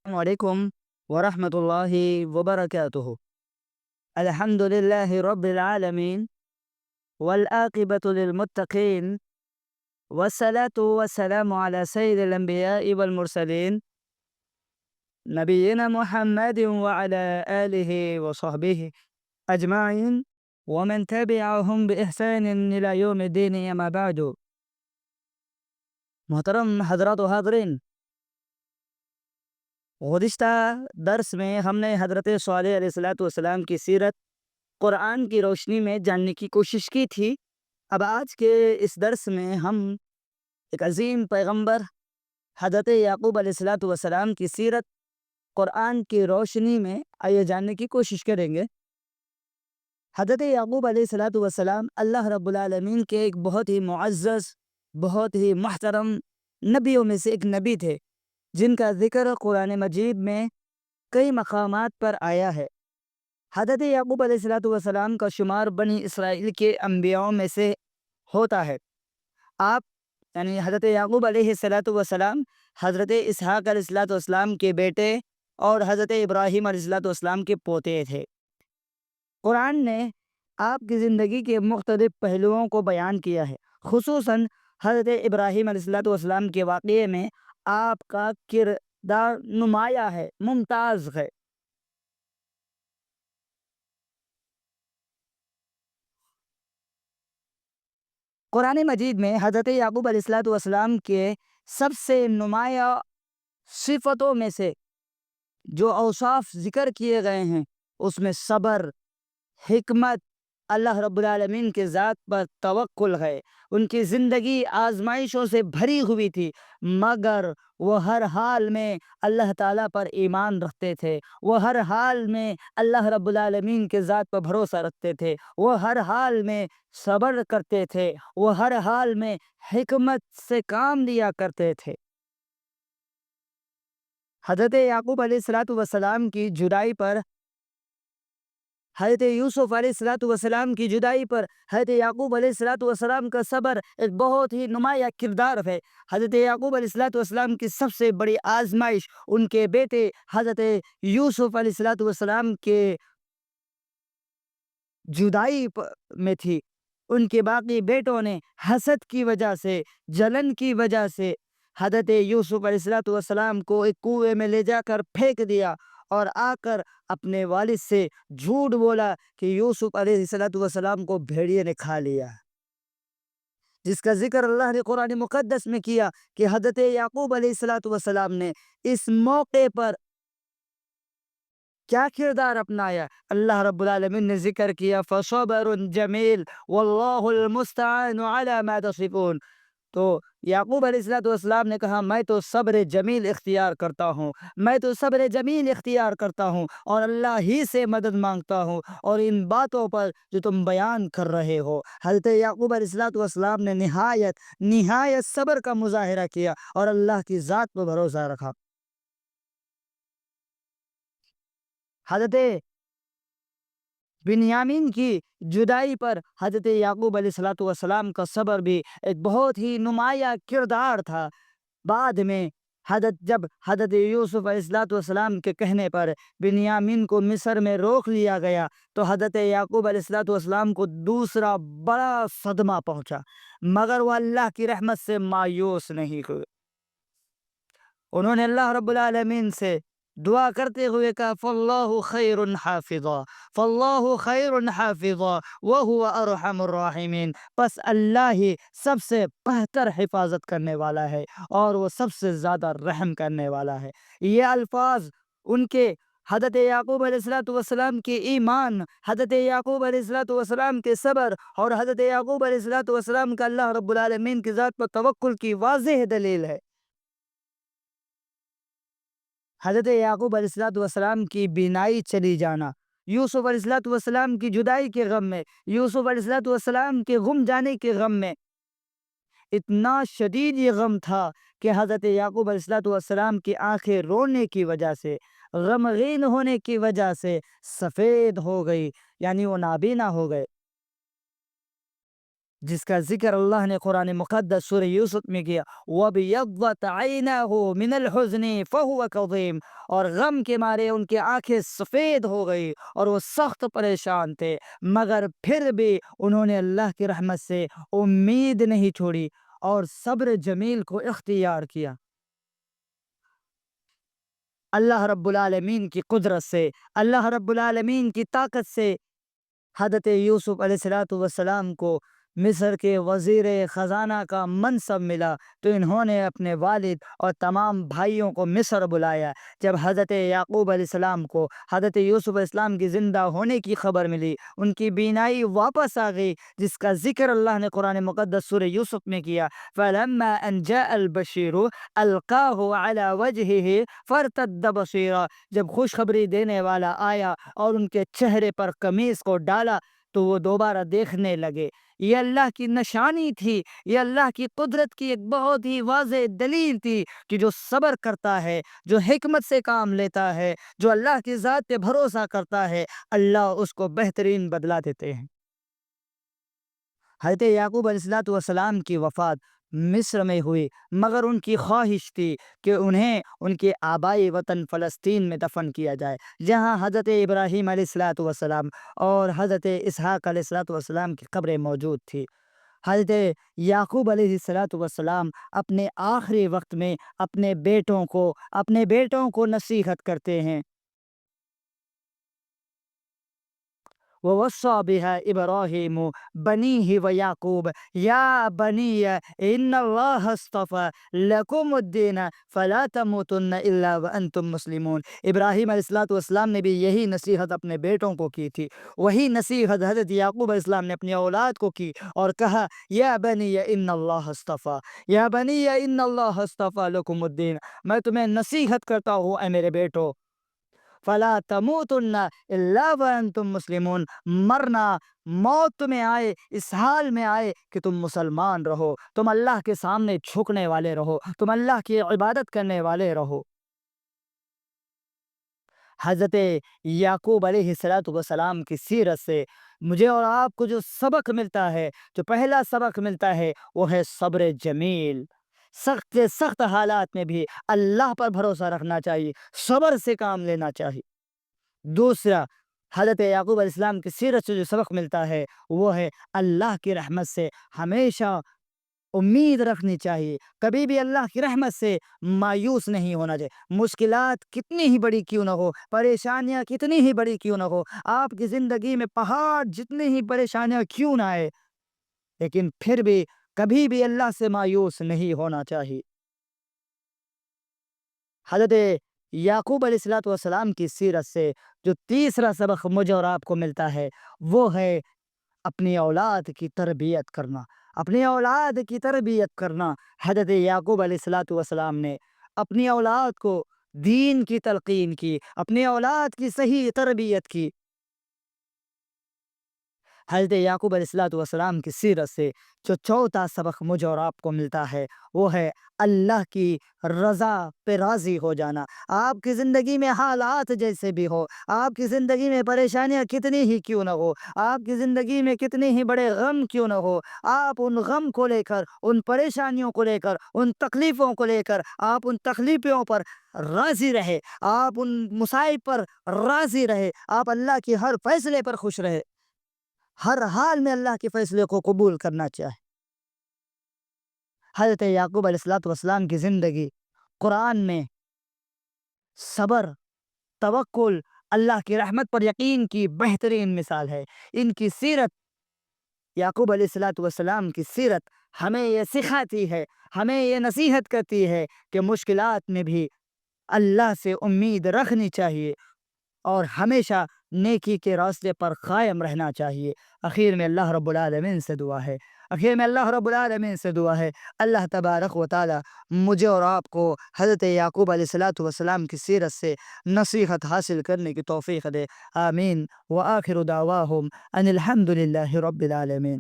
السلام علیکم ورحمۃ اللہ وبرکاتہ۔ الحمد للہ رب العالمین والعاقبۃ للمتقین والصلاة والسلام علی سید الانبیاء والمرسلین نبینا محمد وعلی آلہ وصحبہ اجمعین ومن تبعهم بإحسان الى یوم الدین، اما بعد۔ محترم حضرات و حاضرین، گزشتہ درس میں ہم نے حضرت صالح علیہ السلام کی سیرت قرآن کی روشنی میں جاننے کی کوشش کی تھی۔ اب آج کے اس درس میں ہم ایک عظیم پیغمبر حضرت یعقوب علیہ السلام کی سیرت قرآن کی روشنی میں آئیے جاننے کی کوشش کریں گے۔ حضرت یعقوب علیہ السلام اللہ رب العالمین کے ایک بہت ہی معزز، بہت ہی محترم نبیوں میں سے ایک نبی تھے، جن کا ذکر قرآن مجید میں کئی مقامات پر آیا ہے۔ حضرت یعقوب علیہ السلام کا شمار بنی اسرائیل کے انبیاؤں میں سے ہوتا ہے۔ آپ یعنی حضرت یعقوب علیہ السلام حضرت اسحاق علیہ السلام کے بیٹے اور حضرت ابراہیم علیہ السلام کے پوتے تھے۔ قرآن نے آپ کی زندگی کے مختلف پہلوؤں کو بیان کیا ہے، خصوصاً حضرت ابراہیم علیہ السلام کے واقعے میں آپ کا کردار نمایاں ہے، ممتاز ہے۔ قرآن مجید میں حضرت یعقوب علیہ السلام کے سب سے نمایاں صفتوں میں سے جو اوصاف ذکر کیے گئے ہیں، اس میں صبر، حکمت، اللہ رب العالمین کے ذات پر توکل ہے۔ ان کی زندگی آزمائشوں سے بھری ہوئی تھی، مگر وہ ہر حال میں اللہ تعالیٰ پر ایمان رکھتے تھے، وہ ہر حال میں اللہ رب العالمین کے ذات پر بھروسہ رکھتے تھے، وہ ہر حال میں صبر کرتے تھے، وہ ہر حال میں حکمت سے کام لیا کرتے تھے۔ حضرت یعقوب علیہ السلام کی جدائی پر، حضرت یوسف علیہ السلام کی جدائی پر حضرت یعقوب علیہ السلام کا صبر ایک بہت ہی نمایاں کردار ہے۔ حضرت یعقوب علیہ السلام کی سب سے بڑی آزمائش ان کے بیٹے حضرت یوسف علیہ السلام کے جدائی میں تھی۔ ان کے باقی بیٹوں نے حسد کی وجہ سے، جلن کی وجہ سے حضرت یوسف علیہ السلام کو ایک کنویں میں لے جا کر پھینک دیا، اور آ کر اپنے والد سے جھوٹ بولا کہ یوسف علیہ السلام کو بھیڑیے نے کھا لیا، جس کا ذکر اللہ نے قرآن مقدس میں کیا کہ حضرت یعقوب علیہ السلام نے اس موقع پر کیا کردار اپنایا۔ اللہ رب العالمین نے ذکر کیا فصبر جمیل واللہ المستعان علی ما تصفون۔ تو یعقوب علیہ السلام نے کہا میں تو صبر جمیل اختیار کرتا ہوں، میں تو صبر جمیل اختیار کرتا ہوں اور اللہ ہی سے مدد مانگتا ہوں، اور ان باتوں پر جو تم بیان کر رہے ہو۔ حضرت یعقوب علیہ السلام نے نہایت صبر کا مظاہرہ کیا اور اللہ کی ذات پر بھروسہ رکھا۔ حضرت بنیامین کی جدائی پر حضرت یعقوب علیہ السلام کا صبر بھی ایک بہت ہی نمایاں کردار تھا۔ بعد میں جب حضرت یوسف علیہ السلام کے کہنے پر بنیامین کو مصر میں روک لیا گیا، تو حضرت یعقوب علیہ السلام کو دوسرا بڑا صدمہ پہنچا، مگر وہ اللہ کی رحمت سے مایوس نہیں ہوئے۔ انہوں نے اللہ رب العالمین سے دعا کرتے ہوئے کہا فاللہ خیر حافظا، فاللہ خیر حافظا وہو ارحم الراحمین، پس اللہ ہی سب سے بہتر حفاظت کرنے والا ہے اور وہ سب سے زیادہ رحم کرنے والا ہے۔ یہ الفاظ ان کے حضرت یعقوب علیہ السلام کے ایمان، حضرت یعقوب علیہ السلام کے صبر اور حضرت یعقوب علیہ السلام کا اللہ رب العالمین کی ذات پر توکل کی واضح دلیل ہے۔ حضرت یعقوب علیہ السلام کی بینائی چلی جانا، یوسف علیہ السلام کی جدائی کے غم میں، یوسف علیہ السلام کے گم جانے کے غم میں اتنا شدید یہ غم تھا کہ حضرت یعقوب علیہ السلام کی آنکھیں رونے کی وجہ سے، غمگین ہونے کی وجہ سے سفید ہو گئی، یعنی وہ نابینا ہو گئے۔ جس کا ذکر اللہ نے قرآن مقدس سورہ یوسف میں کیا، وَابْيَضَّتْ عَيْنَاهُ مِنَ الْحُزْنِ فَهُوَ كَظِيمٌ، اور غم کے مارے ان کی آنکھیں سفید ہو گئی اور وہ سخت پریشان تھے، مگر پھر بھی انہوں نے اللہ کی رحمت سے امید نہیں چھوڑی اور صبر جمیل کو اختیار کیا۔ اللہ رب العالمین کی قدرت سے، اللہ رب العالمین کی طاقت سے حضرت یوسف علیہ السلام کو مصر کے وزیر خزانہ کا منصب ملا، تو انہوں نے اپنے والد اور تمام بھائیوں کو مصر بلایا۔ جب حضرت یعقوب علیہ السلام کو حضرت یوسف علیہ السلام کی زندہ ہونے کی خبر ملی، ان کی بینائی واپس آ گئی، جس کا ذکر اللہ نے قرآن مقدس سورہ یوسف میں کیا، فَلَمَّا أَنْ جَاءَ الْبَشِيرُ أَلْقَاهُ عَلَى وَجْهِهِ فَارْتَدَّ بَصِيرًا، جب خوشخبری دینے والا آیا اور ان کے چہرے پر قمیص کو ڈالا تو وہ دوبارہ دیکھنے لگے۔ یہ اللہ کی نشانی تھی، یہ اللہ کی قدرت کی ایک بہت ہی واضح دلیل تھی کہ جو صبر کرتا ہے، جو حکمت سے کام لیتا ہے، جو اللہ کی ذات پہ بھروسہ کرتا ہے، اللہ اس کو بہترین بدلہ دیتے ہیں۔ حضرت یعقوب علیہ السلام کی وفات مصر میں ہوئی، مگر ان کی خواہش تھی کہ انہیں ان کے آبائی وطن فلسطین میں دفن کیا جائے، جہاں حضرت ابراہیم علیہ السلام اور حضرت اسحاق علیہ السلام کی قبریں موجود تھی۔ حضرت یعقوب علیہ السلام اپنے آخری وقت میں اپنے بیٹوں کو نصیحت کرتے ہیں، ووصى بها إبراهيم بنيه ويعقوب يا بني إن الله اصطفى لكم الدين فلا تموتن إلا وأنتم مسلمون۔ ابراہیم علیہ السلام نے بھی یہی نصیحت اپنے بیٹوں کو کی تھی، وہی نصیحت حضرت یعقوب علیہ السلام نے اپنی اولاد کو کی اور کہا، یا بنی ان اللہ اصطفى، یا بنی ان اللہ اصطفى لكم الدین، میں تمہیں نصیحت کرتا ہوں اے میرے بیٹو، فلا تموتن الا وانتم مسلمون، مرنا، موت تمہیں آئے اس حال میں آئے کہ تم مسلمان رہو، تم اللہ کے سامنے جھکنے والے رہو، تم اللہ کی عبادت کرنے والے رہو۔ حضرت یعقوب علیہ السلام کی سیرت سے مجھے اور آپ کو جو سبق ملتا ہے، جو پہلا سبق ملتا ہے، وہ ہے صبر جمیل۔ سخت سے سخت حالات میں بھی اللہ پر بھروسہ رکھنا چاہیے، صبر سے کام لینا چاہیے۔ دوسرا، حضرت یعقوب علیہ السلام کی سیرت سے جو سبق ملتا ہے وہ ہے اللہ کی رحمت سے ہمیشہ امید رکھنی چاہیے، کبھی بھی اللہ کی رحمت سے مایوس نہیں ہونا چاہیے۔ مشکلات کتنی ہی بڑی کیوں نہ ہو، پریشانیاں کتنی ہی بڑی کیوں نہ ہو، آپ کی زندگی میں پہاڑ جتنی ہی پریشانیاں کیوں نہ آئے، لیکن پھر بھی کبھی بھی اللہ سے مایوس نہیں ہونا چاہیے۔ حضرت یعقوب علیہ السلام کی سیرت سے جو تیسرا سبق مجھے اور آپ کو ملتا ہے وہ ہے اپنی اولاد کی تربیت کرنا، اپنی اولاد کی تربیت کرنا۔ حضرت یعقوب علیہ السلام نے اپنی اولاد کو دین کی تلقین کی، اپنی اولاد کی صحیح تربیت کی۔ حضرت یعقوب علیہ السلام کی سیرت سے جو چوتھا سبق مجھے اور آپ کو ملتا ہے وہ ہے اللہ کی رضا پہ راضی ہو جانا۔ آپ کی زندگی میں حالات جیسے بھی ہو، آپ کی زندگی میں پریشانیاں کتنی ہی کیوں نہ ہو، آپ کی زندگی میں کتنے ہی بڑے غم کیوں نہ ہو، آپ ان غم کو لے کر، ان پریشانیوں کو لے کر، ان تکلیفوں کو لے کر آپ ان تکلیفوں پر راضی رہے، آپ ان مصائب پر راضی رہے، آپ اللہ کی ہر فیصلے پر خوش رہے، ہر حال میں اللہ کے فیصلے کو قبول کرنا چاہے۔ حضرت یعقوب علیہ السلام کی زندگی قرآن میں صبر، توکل، اللہ کی رحمت پر یقین کی بہترین مثال ہے۔ ان کی سیرت، یعقوب علیہ السلام کی سیرت ہمیں یہ سکھاتی ہے، ہمیں یہ نصیحت کرتی ہے کہ مشکلات میں بھی اللہ سے امید رکھنی چاہیے اور ہمیشہ نیکی کے راستے پر قائم رہنا چاہیے۔ آخر میں اللہ رب العالمین سے دعا ہے، اللہ تبارک و تعالی مجھے اور آپ کو حضرت یعقوب علیہ السلام کی سیرت سے نصیحت حاصل کرنے کی توفیق دے، آمین۔ وآخر دعواہم ان الحمد للہ رب العالمین۔